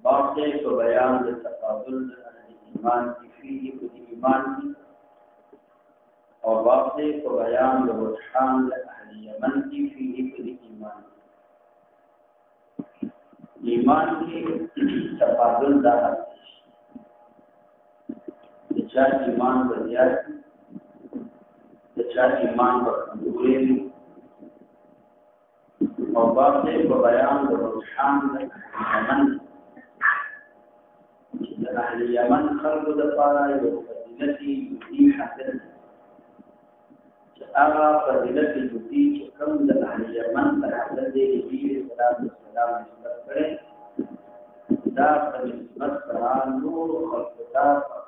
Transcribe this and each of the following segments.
बाप को बयान तफाजुल ईमान की फी ईमान की और बाप को बयान रुहान यमन की फी ईमान ईमान की तफाजुल दार चार ईमान बढ़िया चार ईमान पर पूरे और बाप को बयान रुहान यमन أهل اليمن خلقوا دفارا وفضيلتي يدي حسن أغا فضيلتي يدي كم أهل اليمن فحسن دي نبي الصلاة والسلام نسبت کرے دا فنسبت سران نور خلقتا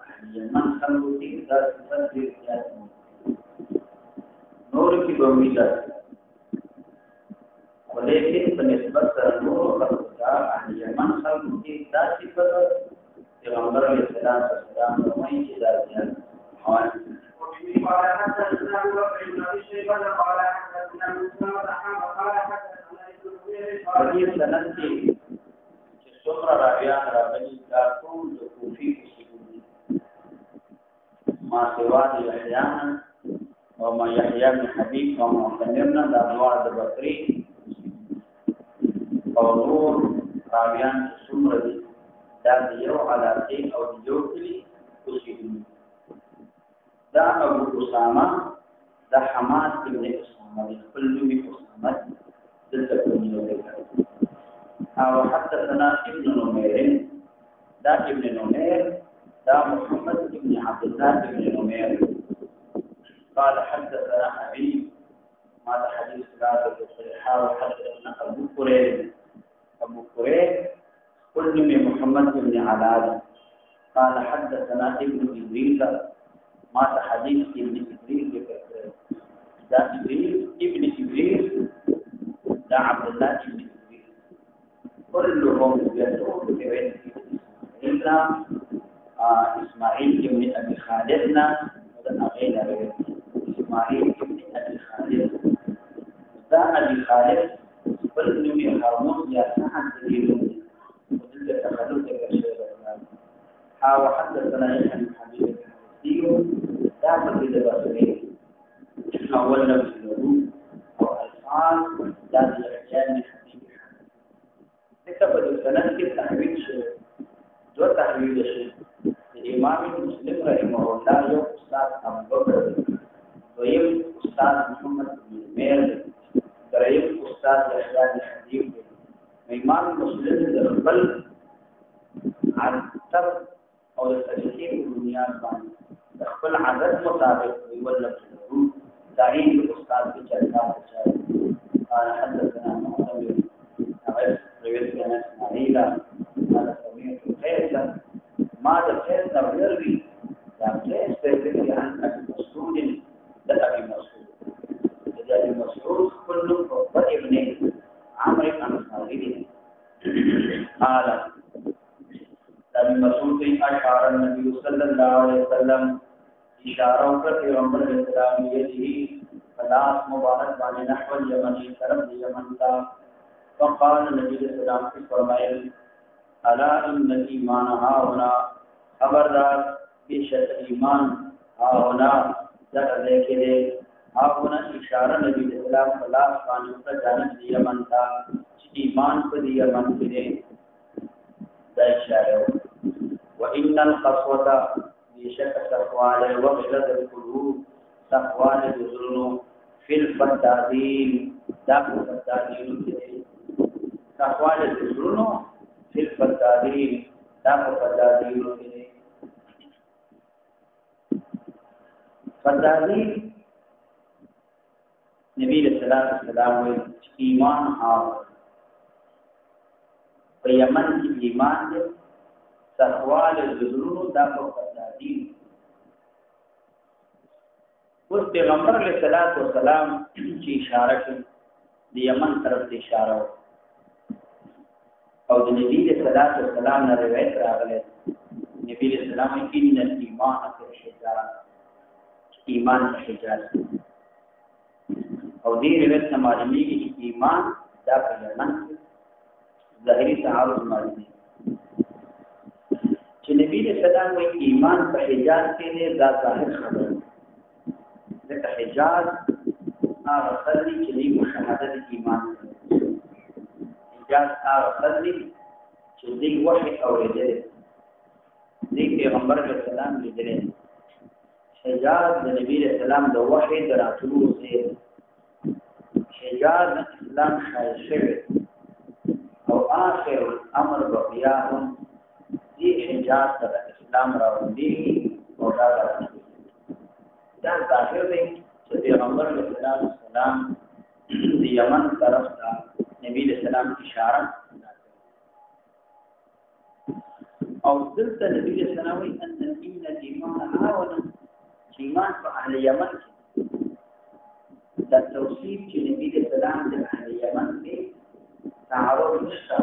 أهل اليمن خلقوا دي دا صفت دي رجات نور کی بومیدت ولیکن فنسبت سران نور خلقتا أهل اليمن خلقوا دي دا صفت پیغمبر علیہ السلام فرمائیں کہ ذاتیان حوالہ حدیث سند کی سمر راویان راوی دارکون کوفی کسیدونی ما سواد یحیان وما یحیان بن حبیب وما خنرنا دانوار دبکری ونور راویان سمر دی دا دیو علاقه او دیو کلی کسیدونی دا ابو اسامه دا حماد ابن اسامه قلبي اسامه دلتكوني او حدثنا ابن نمير دا ابن نمير دا محمد ابن عبد الله ابن نمير قال حدثنا ابي ما حديث لا تصحيح وحدثنا ابو قريب كل من محمد بن علاء قال حدثنا ابن إدريس ما حديث ابن إدريس دا ابن إدريس دا عبد الله ابن إدريس كلهم يدعون بغير إلا إسماعيل ابن أبي خالدنا ودا غير إسماعيل ابن أبي خالد دا أبي خالد كل من هرمون يا سعد دليل تخلص الشيء وحدثنا يحيى بن حبيب الحديثي دعم في البصري أول نفس الوضوء والألفاظ ذات الأحيان من حبيب كتب السند في تحويل شيء دو تحويل شيء الإمام مسلم رحمه الله يوم أستاذ أبو بكر ويوم أستاذ محمد بن عمير ويوم أستاذ يحيى بن حبيب الإمام مسلم الرجل عن التر او التشكيل البنيان بان خپل عدد مطابق يولد الحروف تعين الاستاذ في جلسات الشارع قال حدثنا محمد بن رويت عن اسماعيل قال سمعت قيسا ماذا قيس نروي يا قيس بيقول عن ابي مسعود ابي مسعود كل ابن عمرو بن خالد قال ابن مسعود اشار النبي صلى الله عليه وسلم اشارہ کر پیغمبر علیہ السلام یہی خلاص مبارک بانے نحو یمنی طرف یمن کا فقال نبی علیہ السلام نے فرمایا الا ان ایمان ها هنا خبردار بیشک ایمان ها هنا ذکر دیکھے ها هنا اشارہ نبی علیہ السلام خلاص بانے کا جانب یمن کا ایمان کو یمن کے دا اشارہ وإن القسوة بشك تقوال وغلظ القلوب تقوال الظلم في الفتادين داخل الفتادين تقوال الظلم في الفتادين داخل الفتادين فتادين نبي الصلاة والسلام إيمان حاضر ويمن إيمان تقوال الظلم داخل الفتادين اس پیغمبر علیہ الصلوۃ والسلام کی اشارہ کی یمن طرف سے اشارہ اور نبی علیہ الصلوۃ والسلام نے روایت راغله نبی علیہ السلام کی ان ایمان کے حجاز ایمان کے حجاز اور دې روایت نے معلومی کی ایمان دا یمن ظاهري تعارض مالي چې نبی له سلام وی ایمان په حجاز کې نه دا ظاهر خبره ده حجاز هغه خلک چې دی مشاهده ایمان حجاز هغه خلک چې دی وحي اورېدل دی پیغمبر علیه السلام لیدل حجاز د نبی له سلام د وحي دراتلو سره حجاز اسلام شایع شوی او آخر الامر بقیاهم دی حجاز د اسلام راوندي او دا ظاهر دی چې پیغمبر علیه السلام د یمن طرف ته نبی علیہ السلام اشاره او دلته نبی علیہ السلام وی ان دین الايمان عاون ایمان په اهل یمن دا توصیف چې نبی علیہ السلام د اهل یمن کې تعارض نشته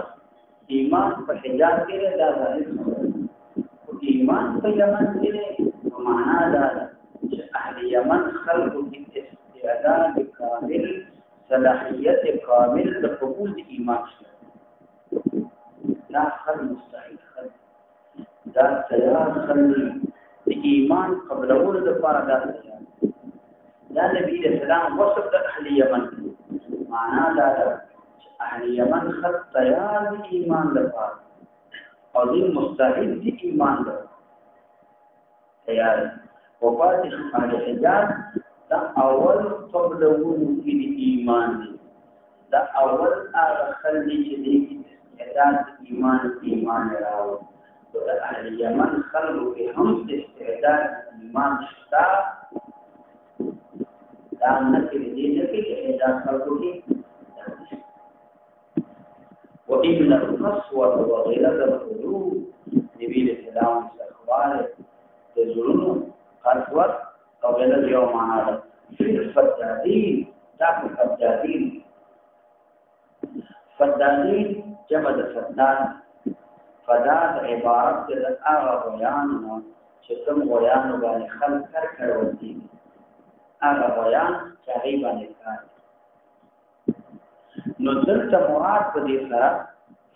ایمان په حجاز کې دا ظاهر او ایمان په یمن کې معنا دا چې اهل یمن خلق استعداد کامل صلاحیت کامل د قبول د ایمان شته دا خل مستحیل خل دا تیار خل د ایمان قبلولو لپاره دا تیار دا نبی اسلام وصف د اهل یمن معنا دا چې اهل یمن خل تیار د ایمان لپاره او د مستحیل د ایمان لپاره تیار وفات اهل حجاز دا اول قبلولو کې د ایمان دی دا اول هغه خلک چې د استعداد ایمان راوړي د اهل یمن خلکو کې هم استعداد ایمان شته دا نه کې دې چې دا خلکو کې وابن القسوة وغيرة القلوب نبي الإسلام استخباره تزورونه قسوة او غیرت یو معنا ده فدادین دا فدادین جمع د فدان فداد عبارت د هغه بیان چې کوم بیان باندې خلق کړو دي هغه بیان چې هغه باندې کار نو دلته مراد په دې سره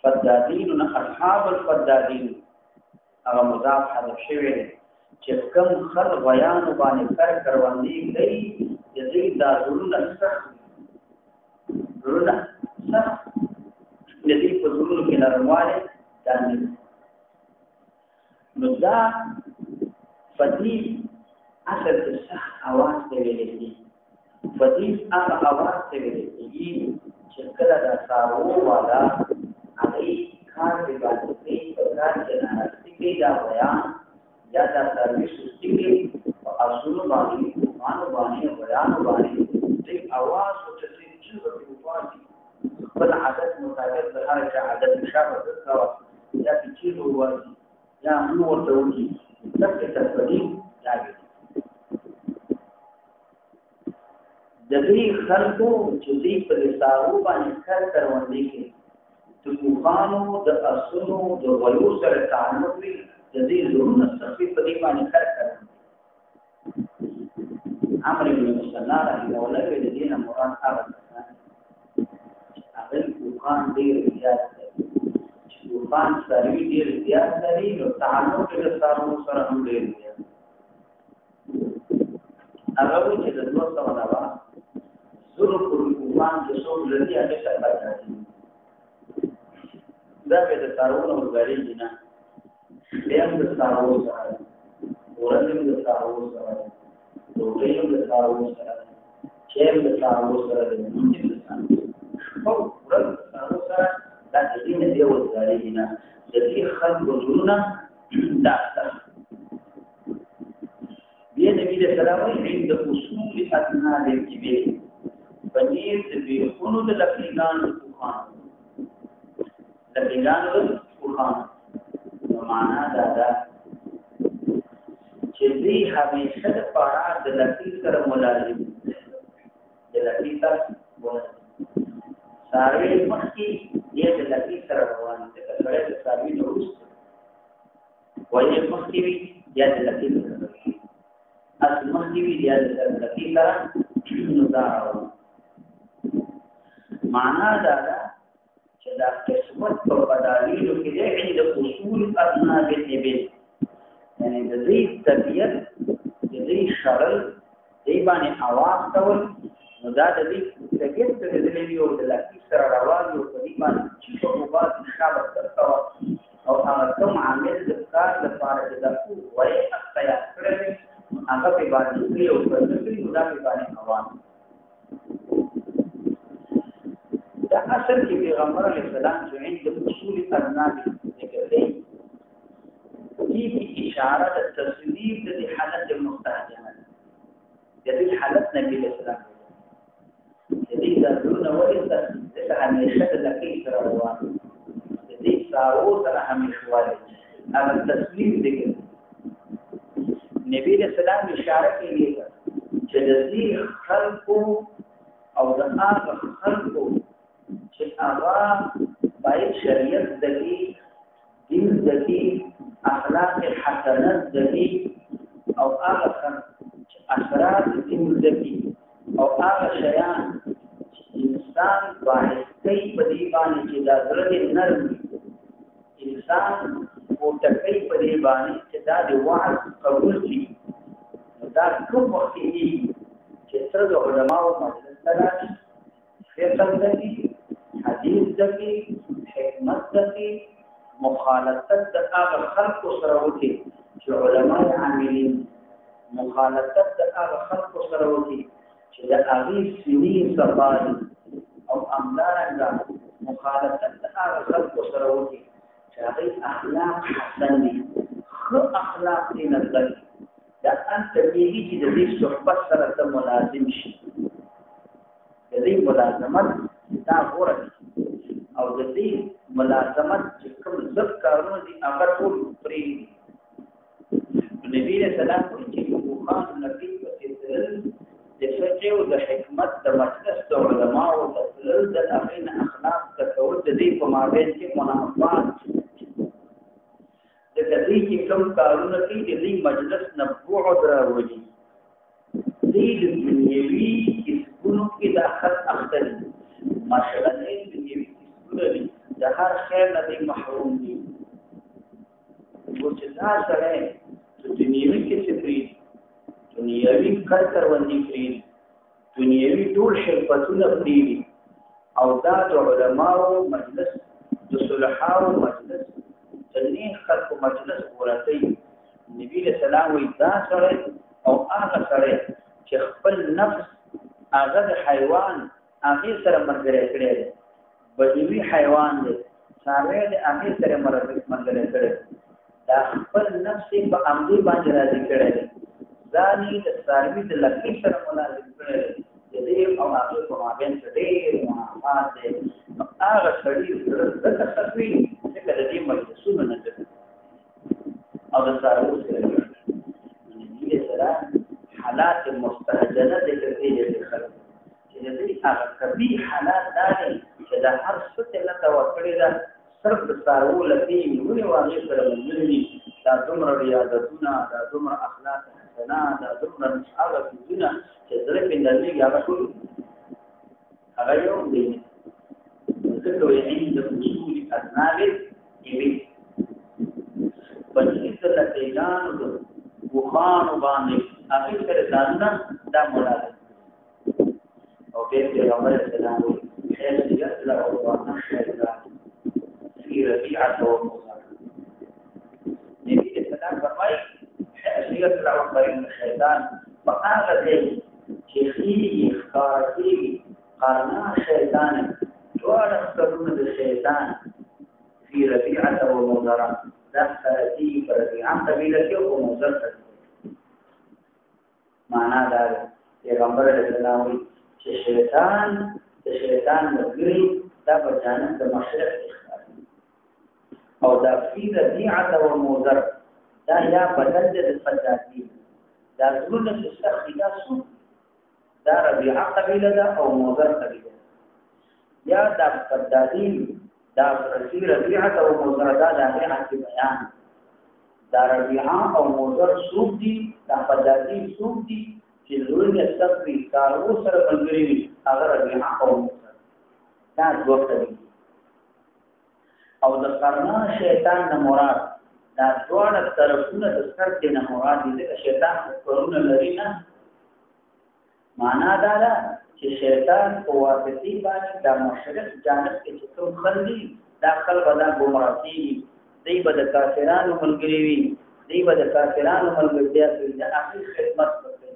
فدادین نه اصحاب الفدادین هغه مضاف حذف شوی چې کوم خل بیان باندې کار کروندي کوي د دې د ضرورت سخت د دې په ضرورت کې نرمواله دانه نو دا فدی اصل د سخت اواز ته ویل دي فدی هغه اواز ته ویل دي چې کله دا سارو والا هغه کار دی باندې په کار کې نه راځي دا بیان یا دا سرویس سټیګي او اصول باندې بیان باندې د اواز او تفصیل چې په وفاتي بل عدد مطابق د هر چا عدد مشابه کړو یا چې وایي یا نو ورته وایي دغه تفصیل راځي د دې خلکو چې دې په لساو باندې کار کروندي کې د کوخانو د اصولو د غلو سره تعلق وي د دې ضرورت تخفیف په دې باندې کار کوي امر ابن مسنا رحمه الله د دې نه مراد هغه کوخان ډېر زیات دی کوخان سره ډېر زیات دی نو تعلق د سارو سره هم ډېر دی هغه چې د دوه څو نه وا زرو کوخان د څو لري هغه څه راځي دا به د سارو نو غړي نه دیم د سارو سره ورنیم د سارو سره دویم د سارو سره چیم د سارو سره د دې د سارو او ورن سارو سره دا د دې نه دی ورته نه د دې خلق وجودنا دا بیا نبی د سلام عند اصول ادنا د کبیر پنیر د بیخونو د لقیدان کوخان معنا دا ده چې دې همیشه د پاره د لطیف سره ملازم د لطیف سره ساروی مخکې دې د لطیف سره روان دي چې سره د ساروی نوښت وایي مخکې وي یا د لطیف سره اصل مخکې وي یا د لطیف سره نو دا معنا دا ده چې دا دا قسمت په بدایلو کې دی عند اصول اذناب الابل یعنی د دې طبیعت د دې شرل دی باندې आवाज کول نو دا د دې طبیعت د دې یو د لکې سره روان یو په دې باندې چې په وباد شابه ترکو او هغه کوم عامل د کار لپاره د دغه وای اختیا کړل هغه په باندې یو په دې دا په باندې आवाज دا اصل کې پیغمبر علیه السلام چې عند اصول اذناب ذکر دی دې اشاره د تصویر د حالت مستهجنه د دې حالت نبی اسلام د دې ضرورت ولې د همیشه د لکې سره روان د دې سارو سره همیشه والي هغه تصویر ذکر نبی اسلام اشاره کوي چې د دې خلقو او د هغه خلقو چې هغه باید شریعت دلی دین دلی اخلاق حسنه دلی او هغه اثرات دین دلی او هغه شیان انسان باید کوي په دې باندې چې دا زړه نرم انسان او تکي په دې باندې چې دا د وعظ قبول شي دا کوم وخت چې تر د علماو مجلس سره فقه دلی حدیث دکی حکمت دکی مخالطت د هغه خلق سره وکي چې علماء عاملین مخالطت د هغه خلق سره وکي چې د هغه سنی صفای او امدارنګ مخالطت د هغه خلق سره وکي چې هغه اخلاق حسن دي خو اخلاق دي نظر دا انت بیږي چې د دې صحبت سره ته ملازم شي د دې ملازمت دا غوړه او د دې ملازمت چې کوم ځب کارونه دي هغه ټول پرې نبی رسول الله چې بوخان نبی په تل د فقه او د حکمت د مجلس د علماء او د اخرین اخلاق د کول د دې په مابین کې منافات د دې چې کوم کارونه کوي د دې مجلس نه بعد راوړي دې د دنیوي کسبونو کې داخل اخلي مثلا دنیوي کسبونه دي د هر خیر نه دي محروم دي چې دا سره دنیوي کسبري دنیوي کلتر باندې کړی دنیوي ټول شرکتونه کړی او دا د علماو مجلس د صلحاو مجلس ځنی خلق مجلس ورته نبی له سلام وي دا سره او هغه سره چې خپل نفس هغه د حیوان هغه سره مرګره کړی بدوی حیوان دی ساره د هغه سره مرګره کړی دا خپل نفس په امر باندې راځي کړی ځاني د ساروی د لکې سره ملازم کړی دې او هغه په مابین کې ډېر معاملات دي هغه سړي د تخفي چې کله دې مجلسونه نه کوي او د سارو سره دې سره حالات مستهجنه د دې خلک چې دې هغه کبي حالات دي چې د هر څه ته توکل ده صرف د سارو لکې نیولې واغې سره ملګري دا دومره ریاضتونه دا دومره اخلاق حسنا دا دومره هغه څه چې زره په دلې هغه ټول هغه یو دی ذکر عند اصول اذناب ایبی پنځه لکهان بوخان باندې هغه سره ځاننا دا مراد او به پیغمبر اسلام حیث یطلع الله شیطان فی ربیعه و مصر نبی اسلام فرمایي حیث یطلع الشیطان فهذا ذي شيخي خارجي قرنا شيطان دوار اخترون الشيطان في ربيعة ومضرة ده خارجي بربيعة قبيلة ومضرة معنى ذلك پیغمبر علیہ السلام چې شیطان مګری دا په جانب د مشرق اختیار او دا في ربيعة ومضرة دا یا بدل د فجاتی دا زونه چې سخی دا سو دا ربيعه قبيله ده او موذر قبيله یا دا فدادین دا رسول ربيعه او موذر دا دغه بیان دا ربيعه او موذر سوق دي دا فدادین سوق دي چې زونه سخی کارو سره بلګری هغه ربيعه او موذر دا دوه قبيله او د قرنا شیطان نه مراد دا دواړه طرفونه د سر کې نه مراد دي چې شیطان کورونه لري نه معنا دا ده چې شیطان په واسطه باندې د مشرق جانب کې کوم خلدي دا خلک به ګمراهي دی به د کافرانو ملګری وي دی به د کافرانو ملګرتیا کوي د اخر خدمت کوي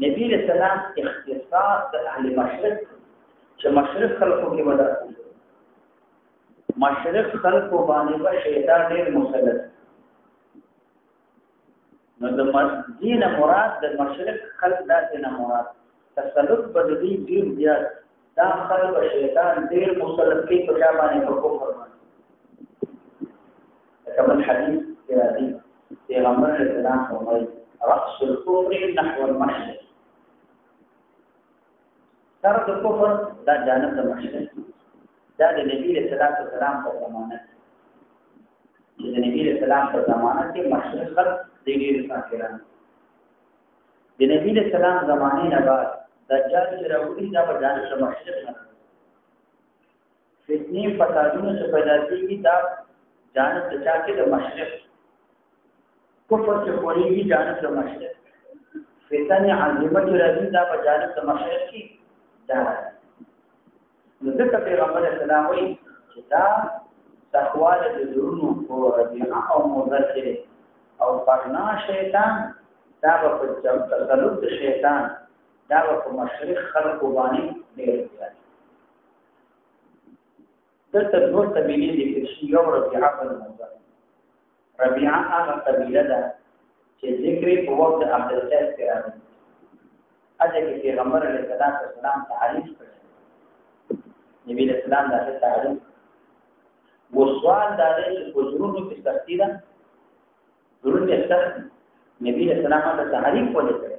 نبی رسول الله اختصاص د اهل مشرق چې مشرق خلکو کې ودا مشرق خلکو باندې به شیطان ډېر مسلط نو د دینه مراد د مشرق خلک داسې نه مراد تسلط بدلی ډېر زیات دا خلک شیطان ډېر مسلط کې په ځای باندې په کفر باندې كما الحديث في هذه في غمر الإسلام وغير رأس الكفر نحو المشرق ترك الكفر ده جانب المشرق ده النبي صلى الله عليه وسلم في زمانه إذا النبي صلى الله عليه وسلم في مشرق خلق ديني الكافرين النبي صلى الله عليه وسلم زمانه بعد دجال جراوي ده جانب المشرق فتنه فسادونه سے پیدا کی دا جانب بچا کے د مشرق کفر سے کوئی جانب د مشرق فتن عظیمه راځي دا په جانب د مشرق کی دا نو ځکه پیغمبر اسلام وایي چې دا تقواله د زړونو او ربيعه او مذکر او قرنا شیطان دا په تسلط د شیطان دا په مشرق خلق باندې ډېر دی دلته دوه قبیلې دي چې یو ربيعه بن موسی ربيعه هغه قبیله ده چې ذکر په وخت د عبدالقیس کې راځي اځه کې پیغمبر علیه السلام تعریف کړی نبی اسلام دا تعریف وسوال دا دی چې حضورونو کې سختي ده ضروري سخت نبی اسلام دا تعریف وکړي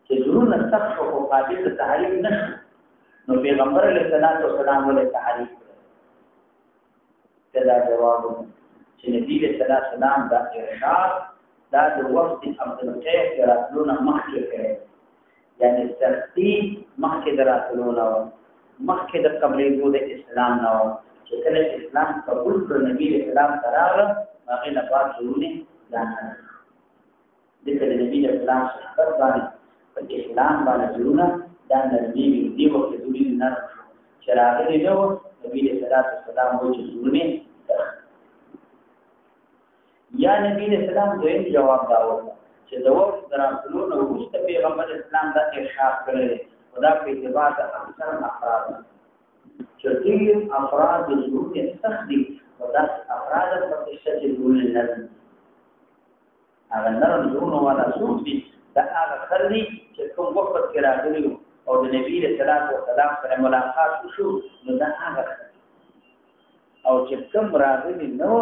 چې ضروري سخت او قابل د تعریف نشي نو پیغمبر علیه السلام ولې تعریف کړی دا جواب چې نبی علیه السلام دا ارشاد دا د وخت عبدالقیس رسولنا مخکې کړی یعنی سختی مخکې رسولنا مخکې د قبلېدو د اسلام نه چې کله اسلام قبول کړ نبی اسلام تراغه هغه نه بعد ضروري ځان د نبی اسلام صحبت باندې په اسلام باندې ضروري دا نبی دی وخت ضروري نه شراغه دی نو نبی اسلام وو چې ضروري یا نبی اسلام دوی جواب داوه چې د وخت دراتلونو وروسته پیغمبر اسلام دا ارشاد کړی خدا په اعتبار د اکثر افراد چې ډېر افراد د ضروري سخت دي او دا افراد په څه چې ضروري نه دي هغه نرم ضروري والا څوک دي دا هغه خلک چې کوم وخت کې راغلي او د نبی صلی الله علیه وسلم سره ملاقات وشو نو دا هغه او چې کوم راغلي نو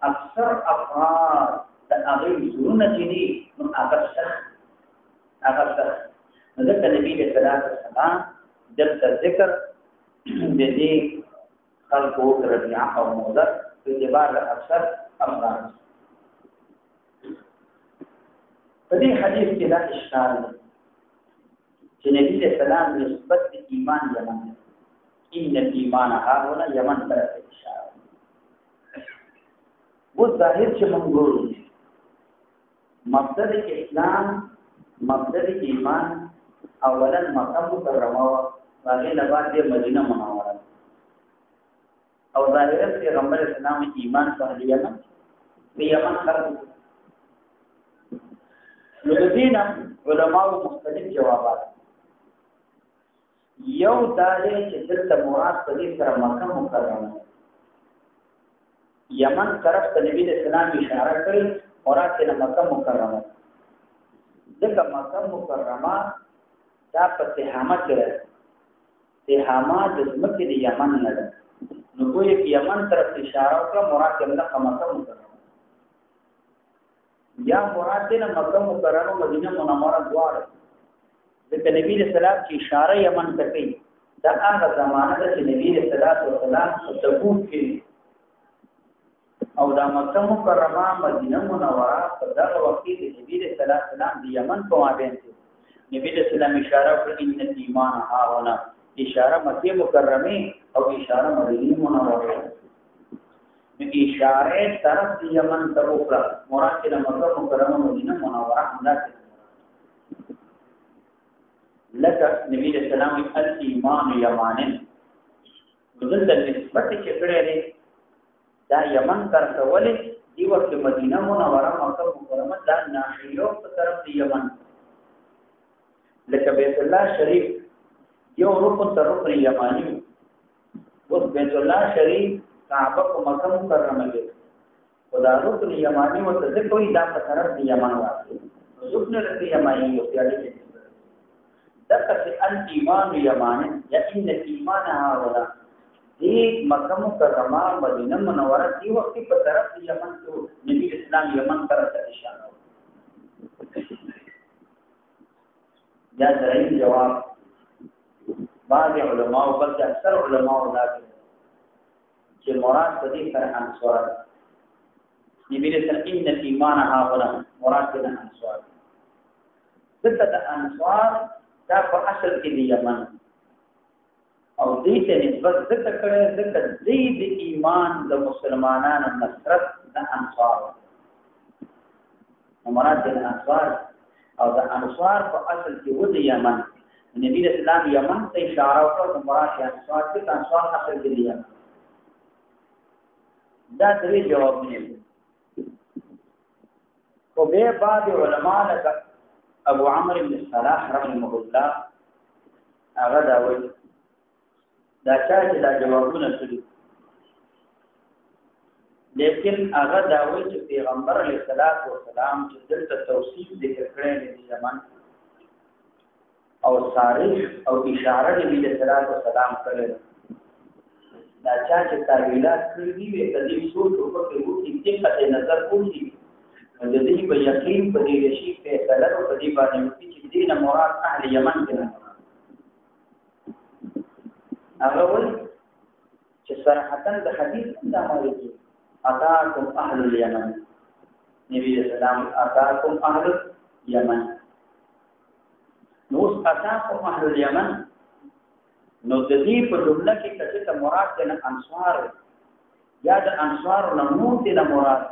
اکثر افراد د هغه ضروري دي نو هغه سخت ذکر نبی صلی الله علیه وسلم دلته ذکر د دې خلقو ربيعه او مذر په اعتبار اکثر افراد په دې حدیث کې دا اشکال دی چې نبی صلی الله علیه وسلم نسبت ایمان یمن ان ایمان هاونه یمن طرف اشاره وہ ظاهر چې موږ ګورو مقصد اسلام مقصد ایمان اولا مکه مکرمه هغه نه بعد مدینه منوره او ظاهرا پیغمبر اسلام ایمان صحیح نه یمن خلق نو دینه علماء مختلف جوابات یو داله چې دلته مراد په دې سره مکه مکرمه یمن طرف ته نبی اسلام اشاره کړې مراد ته مکه مکرمه دغه مکه مکرمه دا په تهامه کې ده تهامه د ځمکې د یمن نه ده نو کوی یمن طرف اشاره وکړه مراد ته مکه مکرمه یا مراد ته مکه مکرمه مدینه منوره دواړه د نبی صلی الله علیه وسلم چې اشاره یمن ته کوي دا هغه زمانه ده چې نبی صلی الله علیه وسلم تبوک کې او دا مکه مکرمه مدینه منوره په دغه وخت کې نبی صلی الله علیه وسلم د یمن په مابین کې نبی صلی الله علیه وسلم اشاره وکړه ان ایمان ها هنا اشاره مکه مکرمه او اشاره مدینه منوره نو اشاره طرف دی یمن ته وکړه مراد د مکه مکرمه مدینه منوره همداسې لکه نبی رسول الله الایمان یمانن بدل د نسبت چې کړی دی دا یمن طرف ته ولې دی وخت مدینه منوره مکه مکرمه دا ناحیو په طرف دی یمن لکه بیت الله شریف یو رکن تر رکن یمانی اوس بیت الله شریف کعبه په مکه مکرمه کې خدا رکن یمانی وته کوئی دا په طرف دی یمن واقع رکن یمانی یو پیاده کې دغه الایمان یمان یا ان ایمان هاولا دی مکه مکرمه مدینه منوره دی وخت په طرف دی یمن ته نبی اسلام یمن طرف ته اشاره دا درې جواب بعض علماء او بلکې اکثر علماء دا چې مراد په دې سره انصار نبی رسول ان ایمان هاولا مراد د انصار دغه د انصار دا په اصل کې دی یمن او دې ته نسبت ذکر کړي ذکر دې د ایمان د مسلمانانو نصرت د انصار مراد د انصار او د انصار په اصل کې و د یمن نبی رسول الله یمن ته اشاره وکړه مراد د انصار د انصار اصل کې دی دا درې جوابونه دي او به بعض علما لکه ابو عمرو بن صلاح رحمه الله هغه دا وایي دا چې دا جوابونه کړي لیکن هغه دا وایي چې پیغمبر علیه الصلاۃ والسلام چې دلته توصیف ذکر کړی دی زمان او صریح او اشاره دی علیه الصلاۃ والسلام کړی دا چې تعویلات کړی دی په دې سوچ او په دې په نظر کوي د دې په یقین په دې شي په فیصله او په دې باندې چې دین مراد اهل یمن کې نه هغه ول چې صراحتا د حدیث دا مالکی اتاکم اهل الیمن نبی اسلام اتاکم اهل یمن نو اتاکم اهل الیمن نو د دې په جمله کې چې مراد د انصار یا د انصار نمو د مراد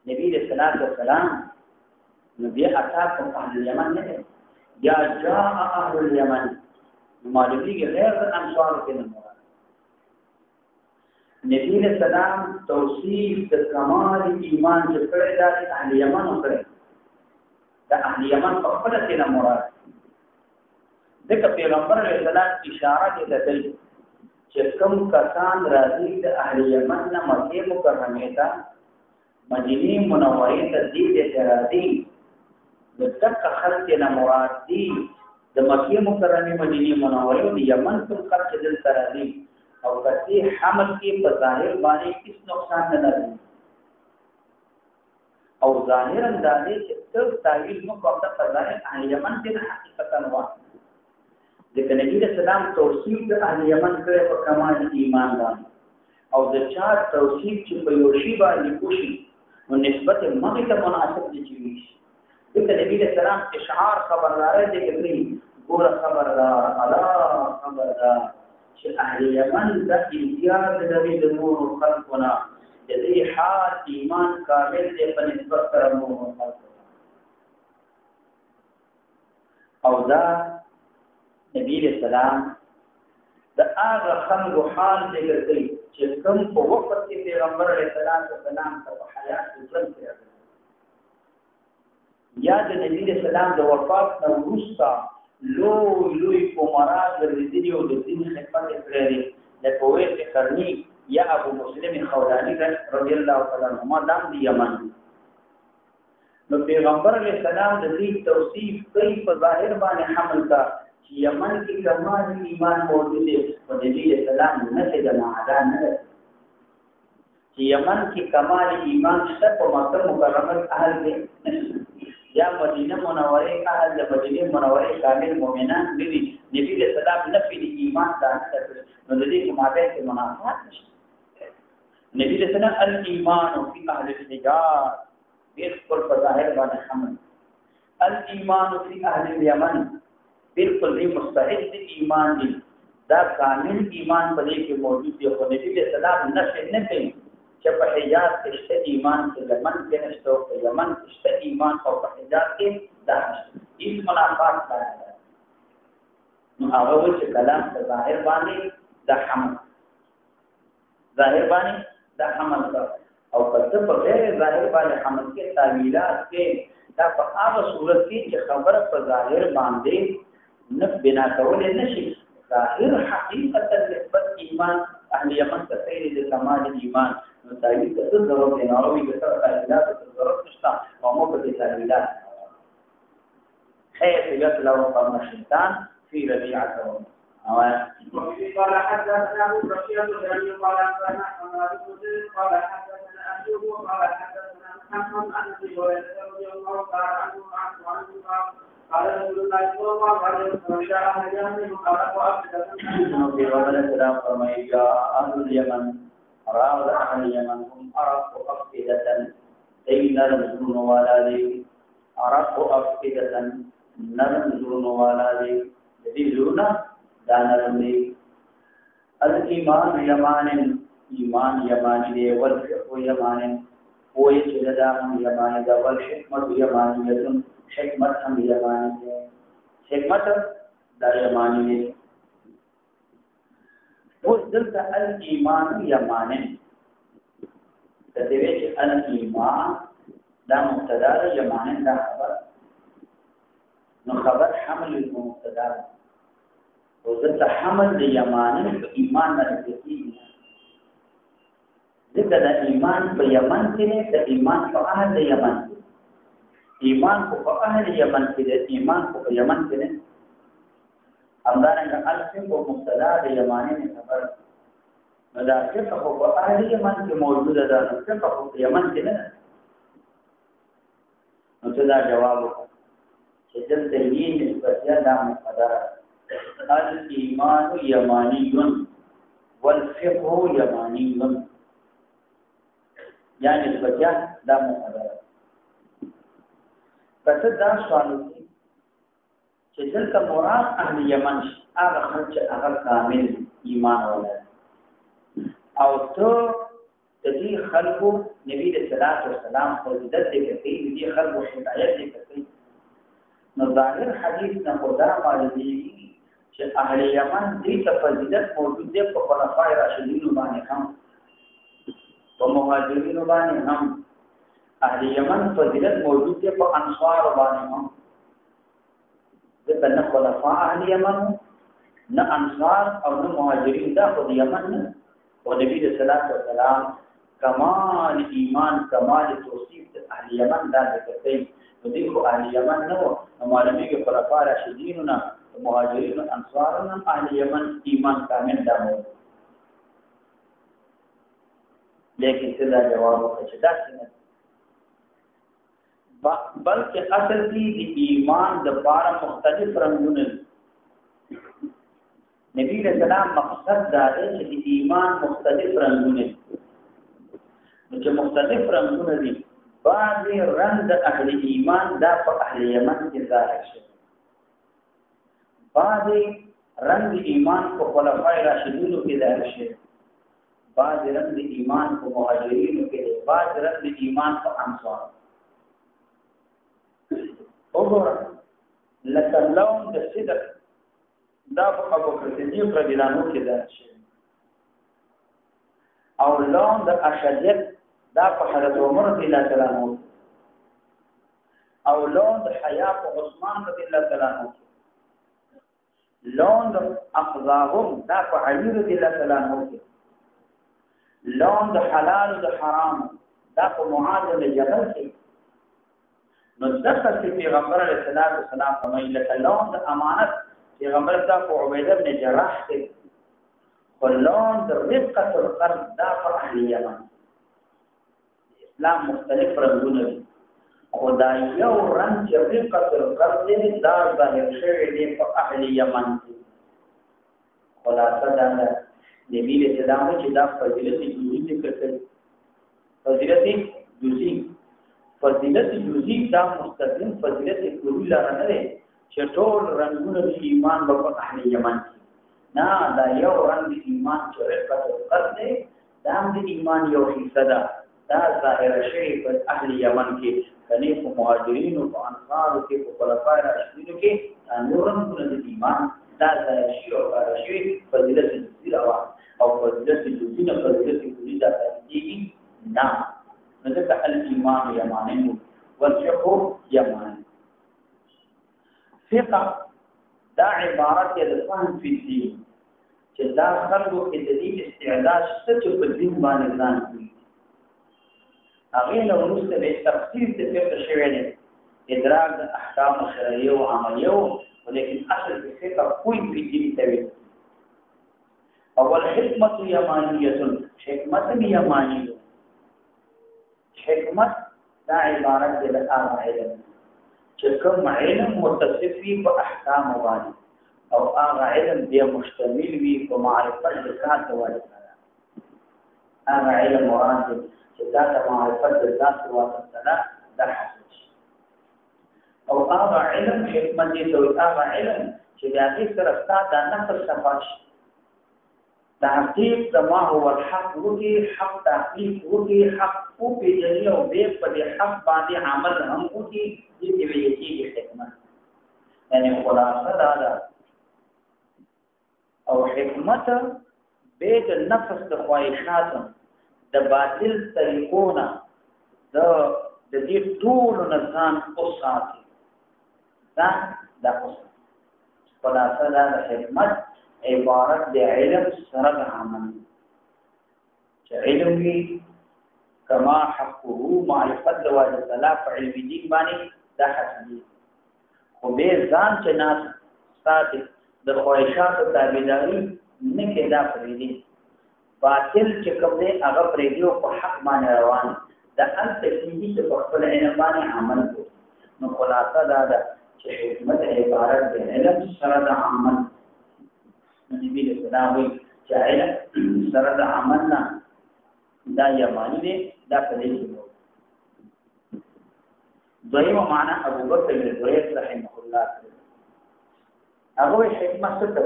نبی رسول الله صلی الله علیه وسلم نبی اتاکم اهل الیمن نه یا جاء اهل الیمن معلومی کې غیر د انصار کې نه مراد نبی رسول الله توصیف د کمال ایمان چې کړی دا اهل یمن کړی دا اهل یمن په خپل کې نه مراد دغه پیغمبر علیه السلام اشاره کوي چې کوم کسان راځي د اهل یمن نه مکه مکرمه ته مدینه منوره ته دې راځي د تک خلک نه مراد دي د مکه مکرمه مدینه منوره او د یمن څخه خلک دلته راځي او کتي حمل کې په ظاهر باندې هیڅ نقصان نه لري او ظاهرا د دې چې څو تعویل مکو د ظاهر اهل یمن کې حقیقتا نو ځکه نبی رسول الله توصیف د اهل یمن کړي په کمال ایمان باندې او د چا توصیف چې په یو شی باندې کوشي نو نسبت مغه ته مناسب دي چې وي ځکه نبی رسول الله اشعار خبرداري دي کوي ګور خبردار الا خبردار چې اهل یمن د امتیاز لري د نور خلقنا د دې حال ایمان کامل دی په نسبت سره نور خلق او دا نبی رسول الله د هغه خلکو حال ذکر کوي چې کوم په وخت کې پیغمبر علیه السلام په حیات ژوند کړی یا د نبی رسول الله د وفات نه وروسته لوی عمرات ورزيدي او د دین خدمت کړی د کویت قرنی یا ابو مسلم خولانی رضی الله تعالی عنہ دام دی یمن نو پیغمبر علیه السلام د دې توصیف کوي په ظاهر باندې حمل کا چې یمن کې کمال ایمان موجود دی او د نبی اسلام نه څه د معاذ نه چې یمن کې کمال ایمان شته په مکه مکرمه اهل دي یا مدینه منوره اهل د مدینه منوره کامل مؤمنان دي نبی اسلام نفي د ایمان دا نه نو د دې په مابین کې منافات نشته نبی اسلام الایمان فی اهل الحجاز بالکل په ظاهر باندې حمل الایمان فی اهل الیمن بالکل دی مستحق ایمان دی دا کامل ایمان په دې کې موجود دی خو نبی له سلام نفي نه کوي چې په حجاز کې شته ایمان چې یمن کې نشته او په یمن کې شته ایمان او په حجاز کې دا نشته هیڅ منافات نه ده نو هغه چې کلام په ظاهر باندې د حمل ظاهر باندې د حمل او په غیر ظاهر باندې حمل کې تعویلات کې دا په هغه صورت کې چې خبره په ظاهر باندې نه بنا کول نشي ظاهر حقیقتا نسبت ایمان اهل یمن ته سیر د کمال ایمان نو تعویل څه ضرورت نه اوی د تعویلات څه ضرورت نشته او مو په تعویلات حيث يطلع قرن الشيطان في ربيعة قال حدثنا ابو بكر بن قال حدثنا حماد بن زيد قال حدثنا ايوب قال حدثنا محمد عن ابي هريره رضي الله تعالى عنه قال رسول الله صلى الله عليه وسلم جاء اهل اليمن فقالوا في غزل السلام فرميا اهل اليمن راود اهل اليمن هم ارق افئده اي نرم ولا لي ارق افئده نرم ولا لي دې زړونه دا نرم دي الایمان یمان ایمان یمانی دی والفقه یمان وې چې دا هم یمانی دا والحکمت یمانیه حکمت هم یمانی دی حکمت دا یمانی دی اوس دلته الایمان یمان د دې چې الایمان دا مبتدا یمان دا خبر نو خبر حمل المبتدا او ذات حمل د یمانه په ایمان باندې کیږي ذکر د ایمان په یمن کې د ایمان په اهل د یمن ایمان په اهل یمن کې د ایمان په یمن کې نه امدارنګ الف په مبتدا د یمانه خبر نو دا چې په اهل یمن کې موجوده ده نو چې په یمن کې نه نو دا جواب چې دلته یې نسبت دا مقدره الایمان یمانی والفقه یمانی یعنی نسبت دا مقدره پس دا سوال دی چې دلته مراد اهل یمن هغه خلک هغه کامل ایمان ولري او ته د دې خلکو نبی رسول الله فضیلت دې کوي دې خلکو هدایت دې کوي نو ظاهر حدیث نه خدا معلومیږي چې اهل یمن دې ته فضیلت موجود دی په خلفای راشدین باندې هم په مهاجرین باندې هم اهل یمن فضیلت موجود دی په انصار باندې هم دغه خلفاء اهل یمن نه انصار او نه مهاجرین دا خو د یمن نه او نبی رسول الله کمال ایمان کمال توصیف د اهل یمن دا کوي نو دې خو اهل یمن نه وو نو معلومیږي خلفاء راشدین نه مهاجرین او انصار نه اهل یمن ایمان کامل دامو لیکن څه جواب ورکړي دا څنګه بلکې اصل کې د ایمان د بار مختلف رنگونه نبی رسول الله مقصد دا دی چې د ایمان مختلف رنگونه نو چې مختلف رنگونه دي بعضی رنگ د اهل ایمان دا په اهل یمن کې ظاهر شي بعضی رنگ ایمان په خلفای راشدینو کې ظاهر شي بعضی رنگ ایمان په مهاجرینو کې بعضی رنگ ایمان په انصار وګوره لکه لون د صدق دا په ابو بکر صدیق رضی الله عنه کې ظاهر شي او لون د اشدیت دا په حضرت عمر رضی الله تعالی عنہ او لون د حیا په عثمان رضی الله تعالی عنہ لون د اقضاهم دا په علی رضی الله تعالی عنہ لون د حلال او د حرام دا په معاذ بن جبل کې نو ذکر چې پیغمبر علیه الصلاۃ والسلام فرمایي لکه لون د امانت پیغمبر دا په عبیده بن جراح کې ولون د رفقه القلب دا په اهل یمن اسلام مختلف رنگونه دي خدای یو رنگ چې رفقه القلب دې دا ظاهر شوی دی په اهل یمن کې خلاصه دا نبی له سلام چې دا فضیلت جزئی ذکر کړي فضیلت جزئی دا مستقیم فضیلت کلی لاره نه ده چې ټول رنگونه د ایمان په اهل یمن کې نه دا یو رنګ د ایمان چې رفقت او قد دی دا هم د ایمان یو حصه ده دا ظاهره شوې په اهل یمن کې کني په مهاجرینو په انصارو کې په خلفای راشدینو کې دا نور رنګونه د ایمان دا ظاهره شوې او ښکاره شوې فضیلت جزي روان او فضیلت جزي نه فضیلت کلي دا کېږي نه نو ځکه الایمان یماني والفقه یماني فقه دا عبارت د فهم فی الدین چې دا خلکو کې د دې استعداد شته چې په دین باندې ځان کوي هغه له وروسته به تفسیر د فقه شوی دی ادراک د احکام شرعیه او عملیه ولیکن اصل د فقه کوئی فی الدین ته اول حکمت یمانیه حکمت یمانیه حکمت دا عبارت د هغه علم چې کوم علم متصف وي په احکام باندې او هغه علم دی مشتمل وي په معرفت د ذات او تعالی هغه علم مراد چې دا د معرفت د ذات او تعالی د حاصل او هغه علم حکمت دی او هغه علم چې د هغه سره ستاسو د نفس صفاش تحقیق د ما هو الحق وکي حق تحقیق وکي حق او پیژني او به په حق باندې عمل هم وکي دې ویل کېږي حکمت یعنی خلاصه دا ده او حکمت به د نفس د خواهشات د باطل طریقونه د دې ټول نظام او ساتي دا خلاصه دا د حکمت عبارت د علم سره د عمل چې علم وی کما حقه معرفت د واجب الله په علم دین باندې دا حاصلې خو به ځان چې ناس ساتي د خواهشات او تابعداري نه کېدا پرېږدي باطل چې کوم دی هغه پرېږدي او په حق باندې روان د ان تکلیفي چې په خپل علم باندې عمل کوي نو خلاصه دا ده چې حکمت عبارت د علم سره د عمل نبی له سلام وی چې علم سره د عمل نه دا یمانی دی دا په دې کې دویمه معنا ابو بکر بن زید رحمه الله هغه حکمت څه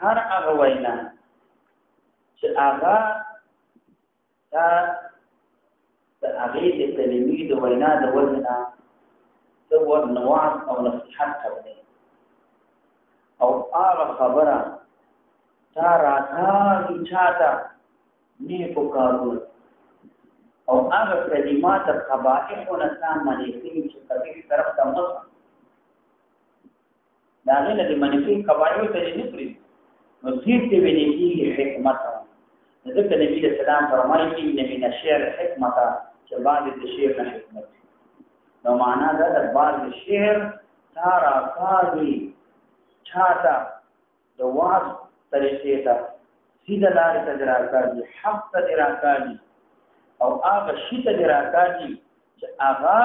هر هغه وینا چې هغه دا د هغه د کلمې د وینا د وزنا څو نوعات او نصيحت کوي او هغه خبره تا راځي چاته نیکو کارونه او هغه کلمات قبائح او نسان منفي چې کبیر طرف ته مخ دا غنه د منفي قبائح ته نه پری نو دې ته ویل کېږي حکمت ذکر نبی اسلام فرمایي چې من الشعر حکمت چې بعد د شعر نه حکمت نو معنا دا د بعد شعر تارا کاری چاته د واس طریقې ته سیده لارې ته راکاږي حق ته راکاږي او هغه شی ته راکاږي چې هغه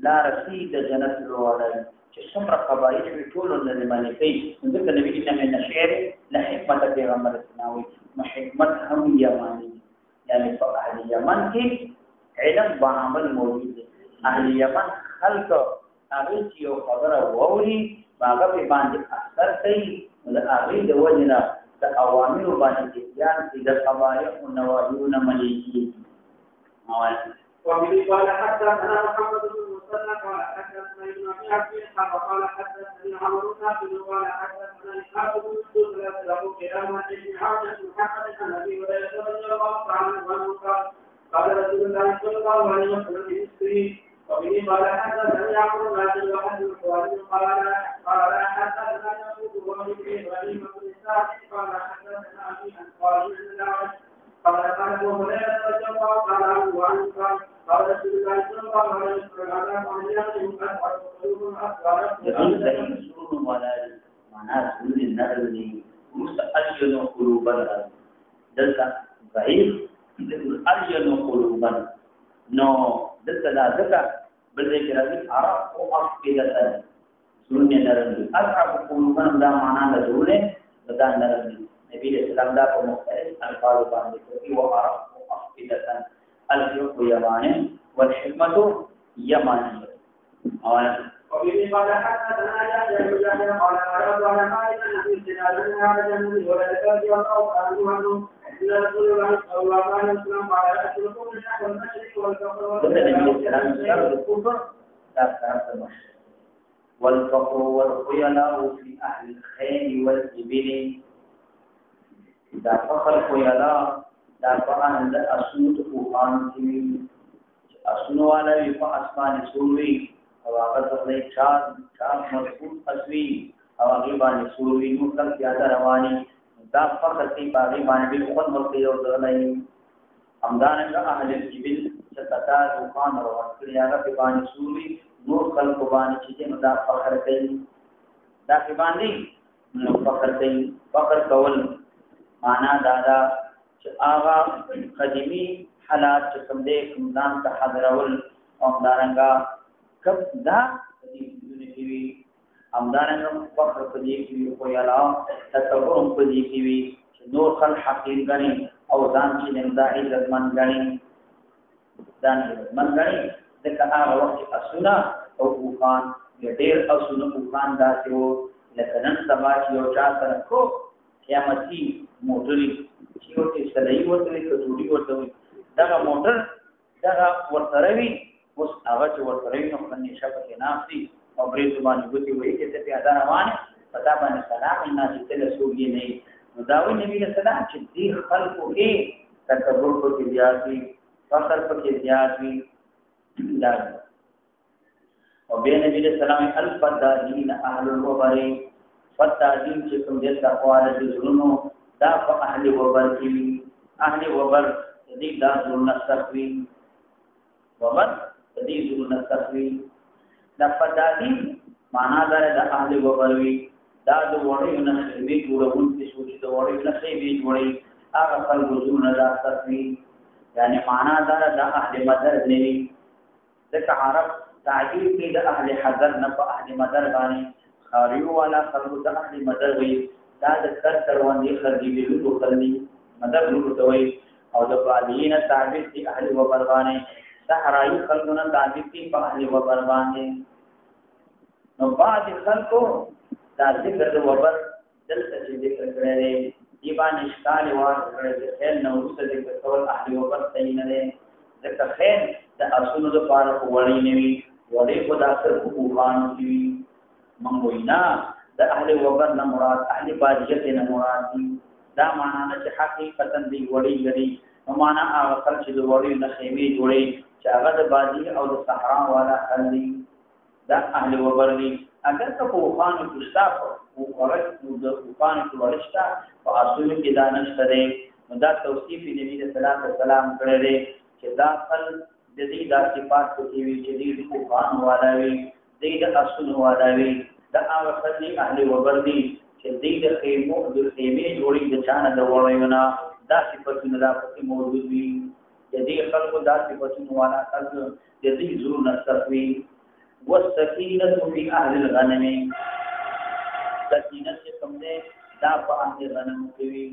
لارې د جنت لوړای چې څومره قبایح ټول نه معنی کوي ځکه نبی اسلام نه شعر له حکمت پیغمبر اسلامي حکمت هم یمانی یعنی په اهل یمن کې علم با عمل موجود دی اهل یمن خلق هغه چې یو خبره ووري هغه په باندې اثر کوي د هغه د وجنه د اوامر باندې ځان دي د قواعد او نواهیون مليكي وفي قال حدثنا محمد بن مسلم قال حدثنا ابن ابي عبد قال حدثني عمرو بن عبد قال حدثنا اسحاق بن سلمة له كلام ابن عبد محمد عن ابي هريره رضي الله عنه قال رسول الله صلى الله عليه وسلم في وفي قال حدثني عمرو بن عبد الواحد القراني قال حدثنا يعقوب بن ابراهيم بن اسحاق قال حدثنا ابي عن قال قال ابو هريره رضي الله عنه قال رسول الله صلى الله عليه وسلم على معلمهم قد قلوبهم اصغر معناه سوري النار دي مستأجل قلوبنا دلتا ضعيف أجل قلوبنا نو دلتا لا دلتا بلدك راضي عرب وأفئدة سوري نرمي أصعب قلوبنا دا معناه لزولة دا نرمي نبي الإسلام دا فمختلف الفاظ باندې کوي وعرب وأفئدة الفقه يماني والحكمة يمانية وبه قال حدثنا يحيى بن يحيى قال قرات على مالك بن سنان هذا النبي ولد رضي الله عنه ان رسول الله صلى الله عليه وسلم قال اتركوا نحو المشرق والفقر والخيلاء في اهل الخيل والابل دا فخر خيلاء دا فان د اسود قران کی اسنو والا وی په اسمان سوروي او هغه څخه چار مضبوط اسوي او هغه باندې سوروي نو کله زیاده رواني دا فخر کی باندې باندې خپل مرته یو ځلای همدانګه اهل الجبل چې تتا روان روان کړی هغه په باندې سوروي نور خلق باندې چې نو دا فخر کوي دا په باندې نو فخر کوي فخر کول معنا دا چې هغه قديمي حالات چې کوم دې کوم ځان ته حاضرول او همدانګه کب دا دې دې وی همدانګه فخر کوي چې خو یالا تکبر کوي چې نور خلق حقیر غني او ځان چې نه دا عزت من غني ځان من غني دغه هغه وخت اسونه او وقان ډېر اسونه وقان داسې وو لکه نن سبا چې یو چا سره کو قیامتي موټري چې ورته سړی ورته کټوري ورته دا موټر دا ورته وي اوس هغه چې ورته وي نو باندې شپه نافي او برې باندې ګوتې وي چې ته پیاده روانه پتا باندې سلام نه چې تل سوګي نه نو دا وی نبی رسول الله چې دې خلقو کې تکبر کو کې زیاتي فخر په کې زیاتي دا او بین نبی رسول الله الفدادین اهل الوبر فدادین چې کوم دې تقوال دې زرونو دا په اهل وبر کې اهل وبر دې دا زرونه سخوي وبر دې زرونه سخوي دا فدادین معنا دا د اهل وبر وی دا د وړي نه خېمه جوړون چې سوچ د وړي نه خېمه جوړي هغه خلک زرونه دا سخوي یعنی معنا دا د اهل مدر نه ځکه عرب تعجیل کې د اهل حضر نه په اهل مدر باندې خاریو والا خلق د اهل مدر وي دا د کر کروندې خرجي ویلو خلني مدر لور دوی او د بالین تعبیر کې اهل وبر باندې صحرايي خلقونه تعبیر کې په اهل وبر باندې نو بعض خلقو دا ذکر د وبر دلته چې ذکر کړی دی باندې اشکال واړ کړی خیر نو څه ذکر کول اهل وبر صحیح نه دی ځکه خیر د اصول د پاره وړي نیوي وړي په داسر په قرآن کې منغوینا د اهل وبر نه مراد اهل باجت نه مراد دي دا معنا نه چې حقیقتا دی وړي غري نو معنا هغه خلک چې د وړي نه خېمه جوړي چې هغه د باجی او د صحرا والا خلک دا اهل وبر دي اگر که په قرآن کې شته او ورته د قرآن کې ورشته په اصول کې دا نشته دی نو دا توصیف نبی صلی الله علیه وسلم کړی دی چې دا خل د دې د صفات کې وی چې دې قرآن والا وی دې د اصول والا وی دا هغه خلک اهل وبر دي چې دې د خیمو د خیمه جوړي د چانه د وړیونه دا صفاتونه دا پکې موجود وي د دې خلکو دا صفاتونه والا خلک د دې زور نصفي والسکینه فی اهل الغنم سکینه چې کوم ده دا په اهل غنم کې وي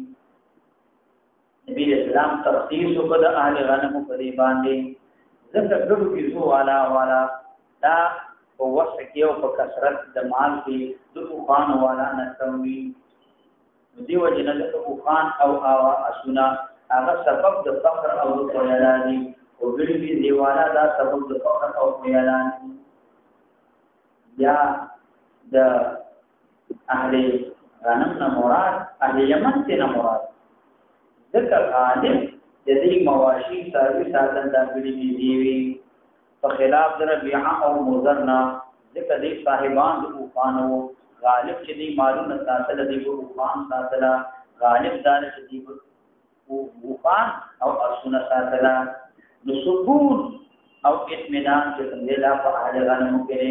نبی اسلام تخصیص وکړ د اهل غنم په دی باندې ذکر ګرو کې زو والا دا په وسط کې او په کثرت د مال کې د خوان والا نه کوي دی وجنه د خوان او هوا اسنا هغه سبب د فقر او د قیلانی او ګری دی والا دا سبب د فقر او قیلانی یا د اهل غنم نه مراد اهل یمن ته مراد ذکر غالب د دې مواشي سروي ساتل دا ګری دی په خلاف در بیع او مزرنا ذکر دې صاحبان د خوانو غالب چې دې مالونه ساتل دې په خوان ساتل غالب دار چې دې خوان او اسونه ساتل نو سکون او اطمینان چې څنګه لا په اهل غنم کې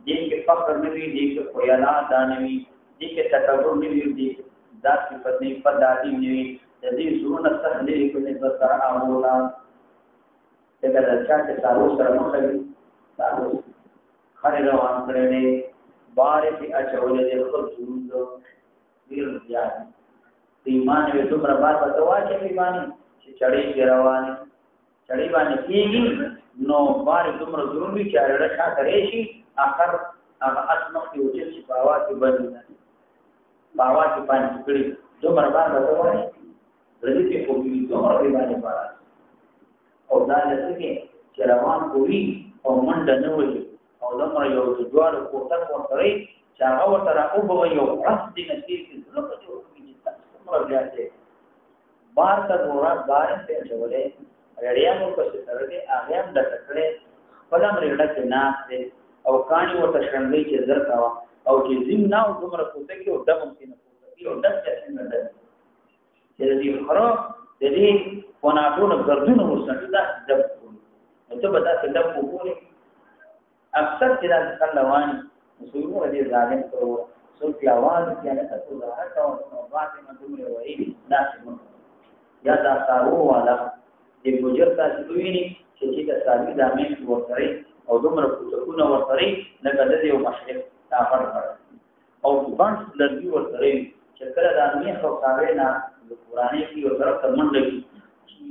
دې کې فخر نوي دې کې خویلا دانوي دې کې تکبر نوي دې ذات صفات نه په دادي نوي دې زونه سهلې په نسبت سره اولا دغه رچا چې تاسو سره مخالي تاسو خاري روان کړی دی بارې په اچولې د خپل ژوند ډیر زیات ایمان یې څومره بار پتوا چې ایمان چې چړې روانه چړې باندې کېږي نو بارې څومره ضروري چې اړه شا کرے شي اخر هغه اسمه کې وجه چې باوا کې بدل باوا کې باندې کړی دومره باندې وایي رضی په کومي دومره باندې باندې او دا لته چې روان کوي او منډه نه وي او دومره یو جوړ کوټه کوي چې هغه ورته راوبو یو راس دي نتیجه چې لکه جوړ کیږي تاسو مر بیا بار کا دورا بارن په چولې رړیانو په سره دې هغه هم د ټکړې خپلم رړه کې ناس او کانی ورته شرمګي چې زر کا او چې زم ناو دومره کوته کې او دغه کې نه کوته او دغه څنګه ده چې دې خرو دې فوناټونو ګردونو وسنده د ته به دا څنګه وګورې اکثر چې دا کلوان مسلمانو دې ځان کړو سو کلاوان چې نه تاسو دا راځو نو باندې مندومره وایي دا څنګه یا دا سارو والا د ګوجر تاسو ویني چې دا ساري د امین ورتري او دومره کوڅهونه ورتري لکه د یو مشرق دا فرق او باندې لږی ورتري چې کله د امین خو ساري نه د قرآني کې یو طرف ته منډه